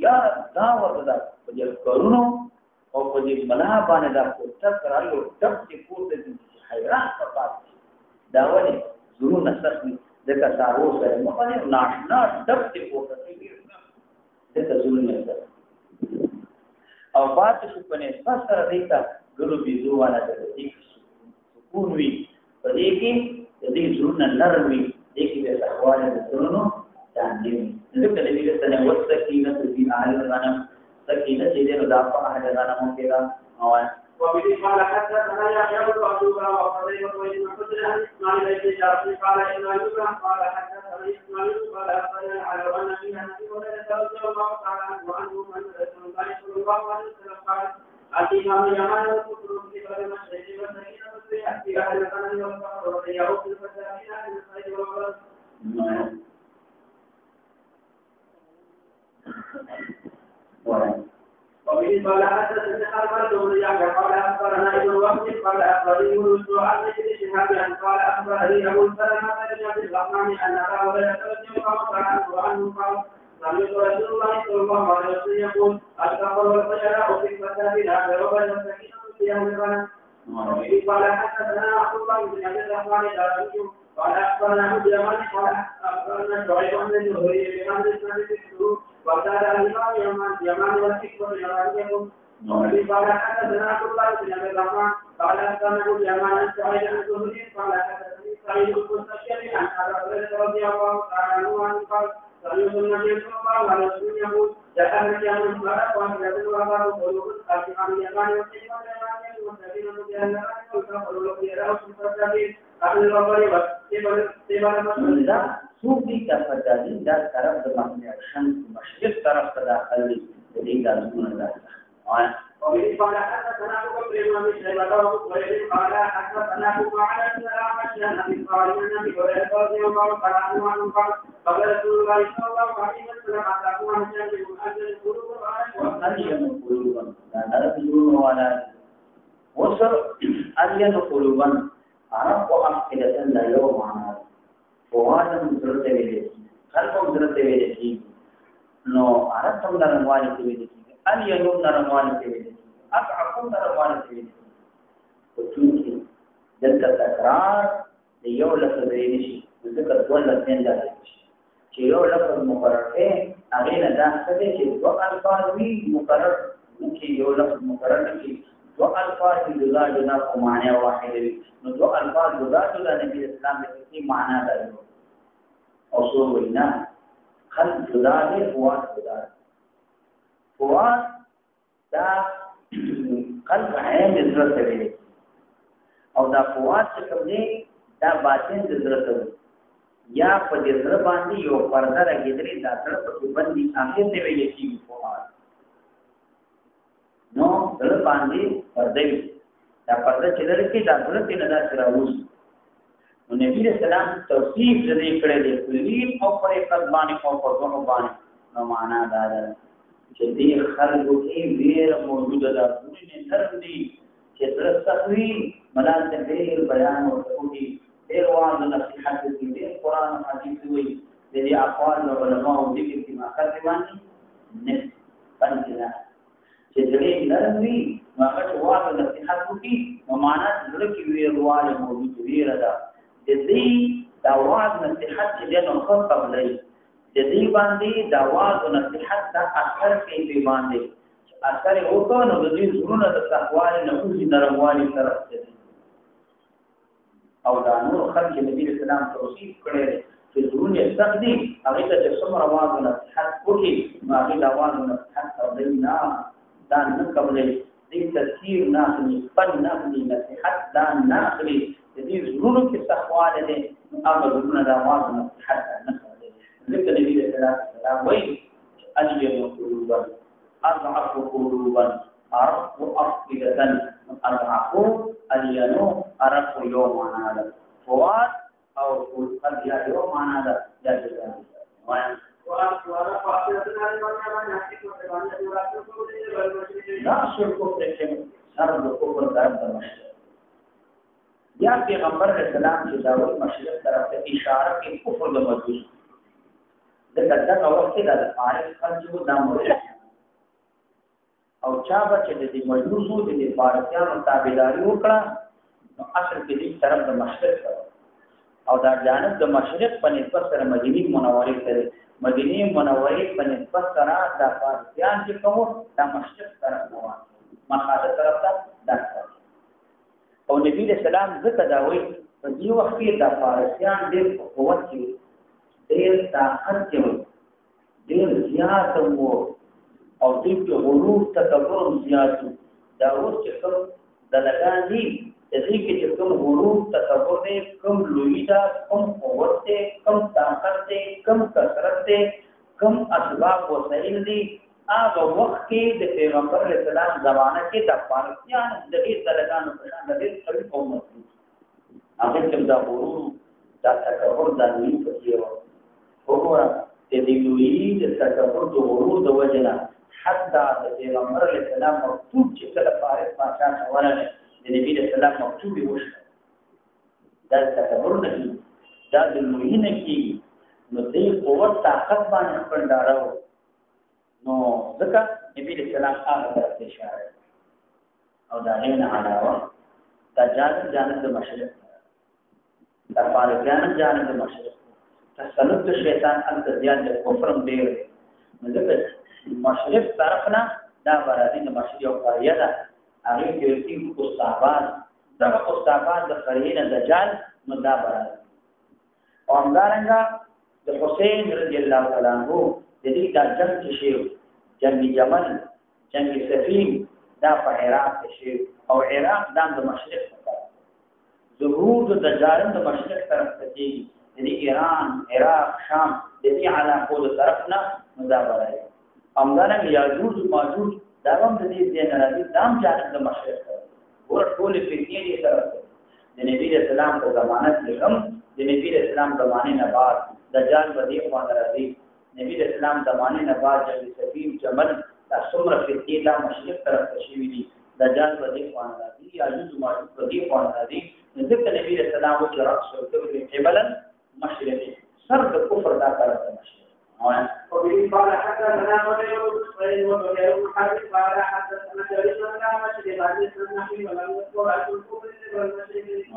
یا دا ورته په دې کارونو او په دې بنا باندې دا کوڅه کرالو ټپ کې پورته دي حیران پاتې دا ولې زړه نسخي د کثارو سره مخالف ناشنا ټپ کې پورته دي د زړه نسخ او پاتې شو په نسبت سره دیتا ګلو بيزو والا د دې سکون وي په دې کې د دې زړه نرمي دې کې د تحواله د زړونو باندې لکه د دې سره وسکینه د دې اهل غنم سکینه چې د مضافه اهل غنم کې دا او وبه قال حدثنا يحيى بن ايوب وقتيبة بن مسعود عن اسماعيل بن جعفر قال ان ايوب قال حدثنا اسماعيل قال اخبرنا على ان فيها نبي هريره رضي الله تعالى عنه من رسول الله صلى الله عليه وسلم قال الامام يمان وكفر في بلد المشرق والسكينه في حق اهل الغنم والبقر والرياء في المساكين اهل الخير والغرب وبه قال حدثنا خالد بن يحيى قال اخبرنا ابن وهب قال اخبرني يونس عن ابن شهاب قال اخبرني ابو سلمة بن عبد الرحمن ان ابا هريره رضي الله عنه قال سمعت رسول الله صلى الله عليه وسلم يقول الكفر والفجر في المساجد هذا وبين السكينه في اهل الغنم وبه قال حدثنا عبد الله بن عبد الرحمن الدارمي قال اخبرنا ابو اليمان قال اخبرنا شعيب بن الزهري بن الاسلام وقال الإمام يمان والحكمة يمانيكم وفي قال حدثنا عبد الله بن أبي الرحمن قال أخبرنا اليمان سعيد بن الزهري قال حدثني سعيد بن المستشير عن أبي هريرة رضي الله تعالى عنه قال سمعت النبي صلى الله عليه وسلم يقول جاء الرجال من بلد وأخرج الوهاب قلوب الإمام اليمان والحكمة يمانيكم والسكينة بأهل الغنم والكفر والخيار والمساكين أهل الغبر والسبل صوفي كفتالين دا طرف د باندې شان مشرق طرف ته داخل دي دې دا زمونه ده وفي قال حدثنا ابو بكر بن ابي شيبه قال حدثنا ابو معاذ بن الاعمش عن ابي قال النبي رضي الله عنه قال قال رسول الله صلى الله عليه وسلم اتاكم عن جنب اجل القلوب وألين قلوبا لا نرجون ولا وصل ألين قلوبا عرف وأفئدة لا يوم عنها فوادم درته ویلې خلقم درته ویلې نو عرفتم نرموالي ته ویلې ان ينوم نرموالي ته ویلې اقعكم نرموالي ته ویلې او چې دلته تکرار د یو لفظ دی نشي ذکر ډول لفظ نه دی چې یو لفظ مقرر دی هغه نه دا څه دی چې دوه الفاظ وی مقرر چې یو لفظ مقرر دی دو الفاظ جدا جدا کو معنی واحد وي نو دو الفاظ جدا جدا نبی اسلام دې کی معنی لري او سو وینا خلق جدا دي فواد جدا فواد دا قلب عین حضرت دی او دا فواد چې کوم دی دا باطن حضرت دی یا په دې سره باندې یو پرده راګیدلې دا سره په باندې هغه ته ویل کیږي فواد نو دل باندې پرده وي دا پرده چې لري دا ضرورت نه دا سره وځي نو نبی رسول الله توصیف دې کړې دې کلی او پرې قدمانه او په دوه باندې نو معنا دا ده چې دې خلکو کې ویر موجوده ده پوری نرم دي چې تر تخوی ملان دې بیان او کوي ډېر وان نصيحت دې دې قران حديث وي دې اقوال علماء او ذکر کې ما کوي نه پنځه چې دې نرم وي هغه چې واده نصيحت وکړي نو معنا زړه کې ویرواله موجود ویره ده د دې دا واده نصيحت چې د نو خو قبلې د دې باندې دا واده نصيحت دا اثر کوي باندې اثر وکړو نو د دې زړه د تقوا نه اوسې نرموالي سره او دا نور خلک نبی رسول الله توصیف کړی چې زړونه سخت دي هغه ته څومره واده نصيحت وکړي هغه دا واده نصيحت قبلې نه دا نه قبلې دې تذکیر نه اخلي فن نه اخلي نصيحت دا نه اخلي دې زړونو کې تقوا ده هغه زړونه دا واده نصيحت نه اخلي ذکر نبی رسول الله وایي اجل قلوبا اضعف قلوبا ارق افئده اضعف اليانو ارق يوم على فوات او قلب يا يوم على يا جزاء لا شرک پرچم سر د کفر طرف ته مشرق یا پیغمبر علیہ السلام چې داوود مشرق طرف ته اشاره کوي کفر د مجوس د دغه وخت د عارف خلجو د موري او چا چې د مجوسو د فارسیانو تابعداري وکړه نو اصل کې دې طرف د مشرق او دا جانب د مشرق په نسبت سره مدینه منوره سره مدینه منوره په نسبت سره د فارسیان چې کوم د مشرق طرف روان مخاطب طرف ته داخل او نبی رسول الله ذکر دا وایي په دې وخت کې د فارسیان ډېر قوت کې ډېر طاقت کې ډېر زیات وو او دې کې غرور تکبر زیات دا اوس چې کوم دلګان دي دې کې چې کوم غرور تکبر دې کوم لوی دا کوم قوت دې کوم طاقت دې کوم کثرت دې کوم اسباب وسایل دي هغه وخت کې د پیغمبر علیه السلام زمانه کې د فارسیان د دې دلګانو په شان د دې ټول قوم هغه چې دا غرور دا تکبر د لوی په څیر وګوره دې لوی د تکبر د غرور د وجنه حتی د پیغمبر علیه السلام مکتوب چې کله فارس پاچا ورنه د نبی رسول الله مکتوب وشو دا تکبر نه دا د لوی نه کی نو دې قوت طاقت باندې خپل دارو نو ځکه نبی رسول الله هغه طرف اشاره او دا نه علاوه دا جانب د مشرق دا فارسیان جانب د مشرق تسلط د شیطان انت زیات د کفرم ډیر نو ځکه مشرق طرف نه دا برادي د مشرق او قريه ده هغه کې استعباد دا استعباد د قريه نه دجال نو دا برادي او همدارنګه د حسین رضی الله تعالی عنہ د دې د جنگ شي جنگ جمل جنگ سفین دا په عراق کې شي او عراق د مشرق طرف ظهور د دجال د مشرق طرف ته کېږي د ایران عراق شام د دې علاقو د طرف نه مدابره همدارنګه یاجوج ماجوج دا هم د دې ځای نه راځي دام جانب د مشرق ور ټول فتنې دي طرف د نبی رسول الله په زمانه کې هم د نبی رسول الله زمانه نه بعد دجال بدی باندې راځي نبی رسول الله زمانه نه بعد جنگ سفین جمل دا څومره فتنې د مشرق طرف ته شي دي دجال بدی باندې راځي یاجوج ماجوج بدی باندې راځي ذکر نبی رسول الله او رأس او قبل مشرق سر د کفر دا طرف ته مشرق وبه قال حدثنا مدير بن وغير محارب قال حدثنا جرير بن مشرق حديث النحوي ولم يذكر عن الكفر والمشرك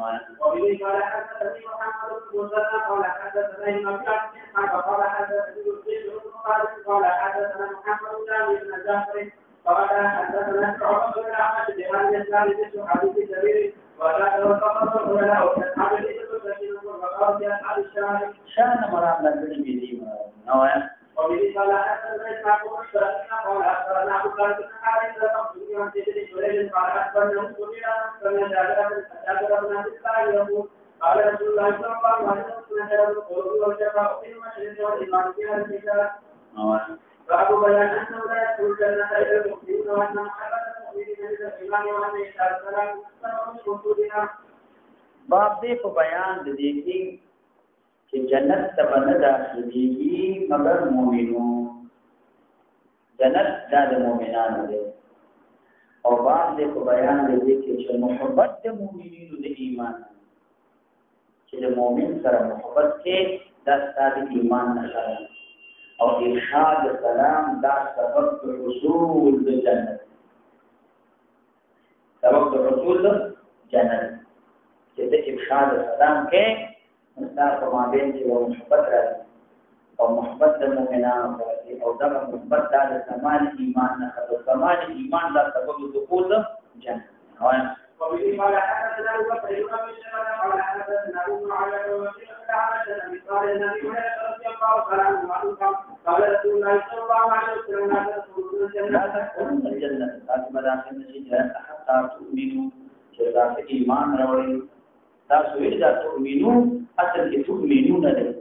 وبه قال حدثني محمد بن مسلم قال حدثنا المكان قال حدثني الزيد بن خالد قال حدثنا محمد بن جعفر قال حدثنا شعبة بن احمد بهذا الاسناد مثل حديث جرير ولا توقف ولا اصحاب شان مرام لازم دي نوايا وبه قال حدثنا اسحاق بن شريح قال اخبرنا ابو بكر بن حارث بن عن سيد جرير قال اخبرنا سفيان بن جابر بن عبد الله يقول قال رسول الله صلى الله عليه وسلم نجر القلوب والشفاء في المشرق والايمان فيها الرجال باب بيان انه لا يدخل الجنه الا المؤمنون وان محبه المؤمنين من الايمان وان يشاء السلام سبب وجودها باب دې په بیان د دې کې چې جنت ته باندې داخليږي مگر مؤمنون جنت د مؤمنانو دی او باب دې په بیان د دې کې چې محبت د مؤمنینو د ایمان چې د مؤمن سره محبت کې د ستاسو ایمان نشه او ارشاد سلام دا سبب د حصول د جنت سبب د حصول جنت چې د افشاء سلام کې مستار په مابین کې یو محبت راځي او محبت د مؤمنانو راځي او دا محبت د کمال ایمان نه خدای کمال ایمان دا سبب د دخول جنت وبه قال حدثنا ابو بكر بن ابي شيبه قال حدثنا ابو معاويه وكيل عن النبي قال النبي رضي الله عنه قال رسول الله صلى الله عليه وسلم لا تدخلون الجنه فاطمه داخل الجنه حتى تؤمنوا جزاء ایمان راوړي تاسو یې دا تؤمنو اصل کې تؤمنون ده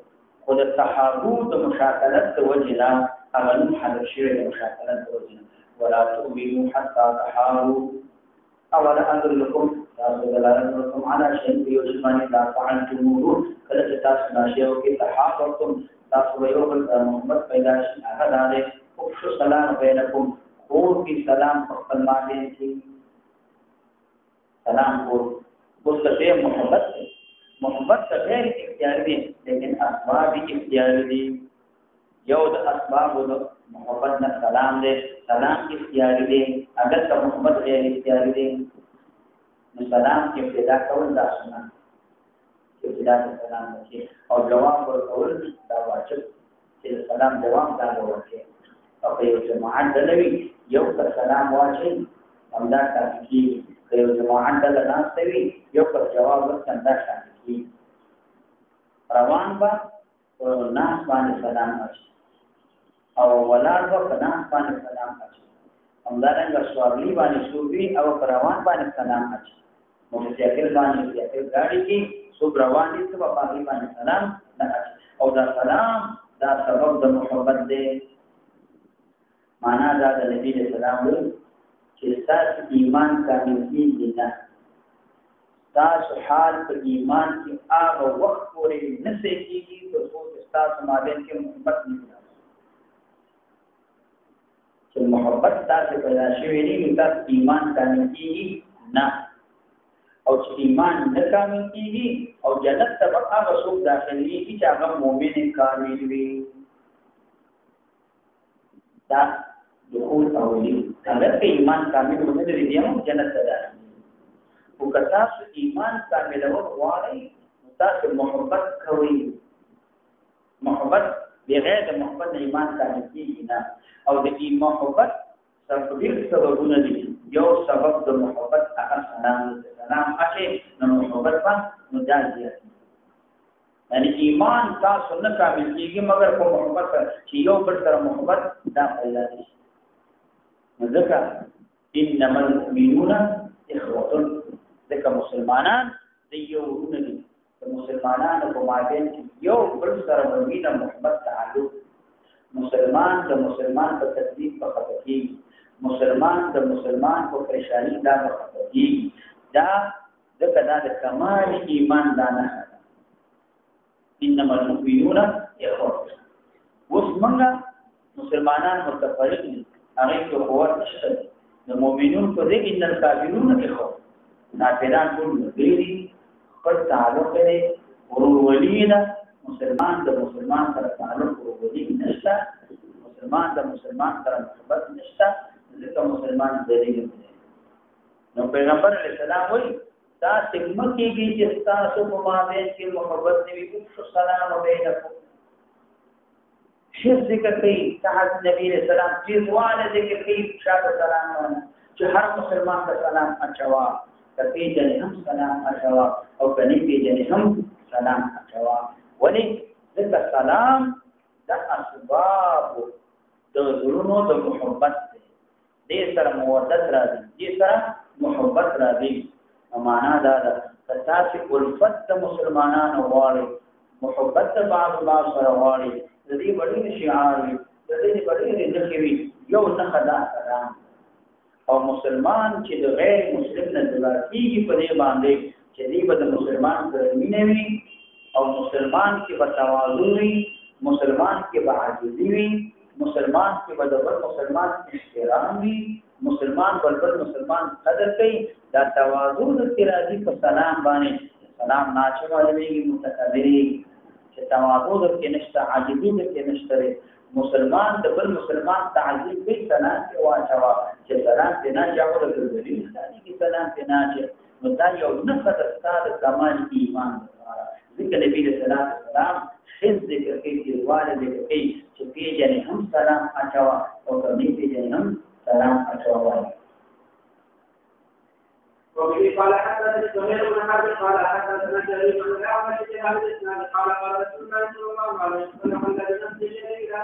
خو د تحابو د مشاکلت د وجهه هغه نوم حذف شوی د مشاکلت د وجهه ولا تؤمنوا حتى تحابوا اولا ادلکم تاسو دلالتکم على شيء یوسمانی لا فعلتموه کله چې تاسو ناشیو کې تحابتم تاسو یو بل محبت پیدا شي هغه داله او سلام بینکم اور کی سلام په خپل باندې کې سلام کو مستقیم محبت ته غیر اختیاري دي لیکن اسباب اختیاري دي یو د اسباب د محبت نه سلام دې سلام اختیاري دي اگر ته محبت غیر اختیاري دي نو سلام کې ابتدا کول دا سنت ابتدا سلام کې او جواب ورکول دا واجب چې سلام جواب دا ورکړي او یو جماعت دلوي یو پر سلام واجب همدا کافي یو جماعت دل ناس وي یو پر جواب ورکړه کافي روان با ناس باندې سلام اچي او ولار با ناس باندې سلام اچي همدارنګه سوارلی باندې سوبي او روان باندې سلام اچي موټرسایکل باندې ګاډي کې سوب روان دي په باندې باندې سلام نه اچي او دا سلام دا سبب د محبت دی معنا دا د نبی سلام دی چې تاسو ایمان کامل کیږي نه تاسو حال په ایمان کې هغه وخت پورې نه سېږي چې تاسو مابین کې محبت نه وي چې محبت تاسو پیدا شوی نه تاسو ایمان کامل کیږي نه او چې ایمان نه کامل کیږي او جنت ته هغه څوک داخلي چې هغه مؤمن کامل وي دا دخول اولی اگر که ایمان کامل ونه لري بیا هم جنت ته ځي او که تاسو ایمان کامل وغواړئ نو تاسو محبت کوئ محبت بغیر د محبت ایمان کامل کیږي نه او د ایمان محبت ډېر سببونه دي یو سبب د محبت هغه سلام اچي نو محبت باندې نو ځي یعنی ایمان تاسو نه کامل کیږي مگر په محبت چې یو بل سره محبت دا پیدا شي ذکر انما المؤمنون اخوه ذکر مسلمانان د یو ورونه دي د مسلمانانو په مابین کې یو بل سره مینه محبت تعلق مسلمان د مسلمان په تکلیف په خطر کې مسلمان د مسلمان په پریشانی دا په خطر کې دا ذکر د کمال ایمان دا نه انما المؤمنون اخوه وسمنګه مسلمانان متفرق دي هغه په قوت نشته د مؤمنون په دې کې ان الکافرون اخوه کافران ټول دي پر تعلق لري ورولينا مسلمان د مسلمان سره تعلق ورولي نشته مسلمان د مسلمان سره محبت نشته ځکه مسلمان دلیل دی نو پیغمبر علیه السلام وایي دا څنګه کېږي چې تاسو په مابین کې محبت نیوي او سلام بینکم شیخ ذکر کوي صحابه نبی رسول الله چې سوال ذکر کوي شاته سلام چې هر مسلمان ته سلام اچوا کپی جن هم سلام اچوا او کني پی جن هم سلام اچوا ولی ذکر سلام د اسباب د زړونو د محبت دې سره مودت راځي دې سره محبت راځي معنا دا ده تاسو الفت د مسلمانانو واړي محبت بعض سره واړي د دې وړي شعار د دې وړي ذکروي یو نه خدا سلام او مسلمان چې د غیر مسلم نه جدا کیږي په دې باندې چې دې به د مسلمان سره مینه وي او مسلمان کې به تواضع وي مسلمان کې به عاجزي وي مسلمان کې به د بل مسلمان احترام وي مسلمان بل مسلمان قدر کوي دا تواضع د راځي په سلام باندې سلام ناچو والي متکبري چې تواضع د کې نشته عاجزي د کې نشته مسلمان د بل مسلمان تعظیم کوي سلام کې واچوا چې سلام دې نه جوړ کړی انساني کې سلام دې نه چې نو دا یو نفس د ستاره کمال ایمان ذکر نبی صلی الله علیه وسلم حز ذکر کوي چې والد ذکر کوي چې پیجن هم سلام اچوا او کله پیجن هم سلام اچوا وایي وبه قال حدثنا زهير بن حرب قال حدثنا جرير بن عامر بن هذا الاسناد قال قال رسول الله صلى الله عليه وسلم الذي نفسي بيده